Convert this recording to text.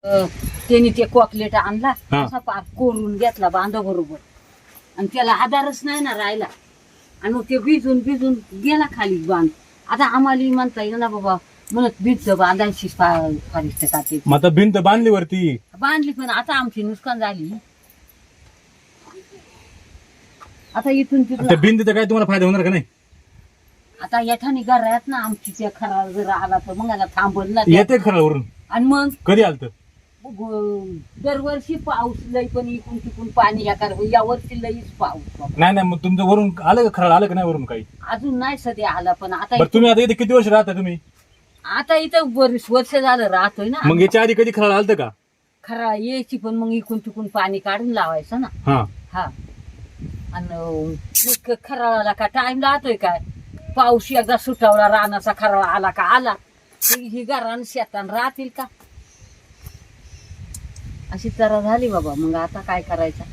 त्यांनी ते कॉकलेट आणला हा. असा पार कोरून घेतला बांधा बरोबर आणि त्याला आधारच नाही ना राहिला आणि मग ते भिजून भिजून गेला खाली बांध. आता आम्हाला म्हणता येईल ना बाबा म्हणत भिजत बांधायची फारिष्ट काटे मग आता भिंत बांधली वरती. बांधली पण आता आमची नुकसान झाली. आता इथून त्या तिथून भिंतीचा काय तुम्हाला फायदा होणार का नाही? आता याठाने घरात ना आमची त्या खरा जर आला तर मग आता थांबल ना ते. येते खरं वरून. आणि मग कधी आलत? दरवर्षी पाऊस लई पण इकून तिकून पाणी या वर्षी लईच पाऊस. नाही नाही, मग तुमचं वरून आलं का? खरं आलं का नाही वरून काही? अजून नाही सध्या आला पण आता बरं तुम्ही आता इथे किती वर्ष राहता तुम्ही? आता इथं बरीच वर्ष झालं राहतोय ना. मग याच्या आधी कधी खरं आलत का? खरा यायची पण मग इकून तिकून पाणी काढून लावायचं ना. हा. हा आणि खराळाला का टाइम लागतोय काय? पाऊस एकदा सुटावला रानाचा खराळा आला का आला. ही घरान शेतान राहतील का? अशी तरा झाली बाबा. मग आता काय करायचं?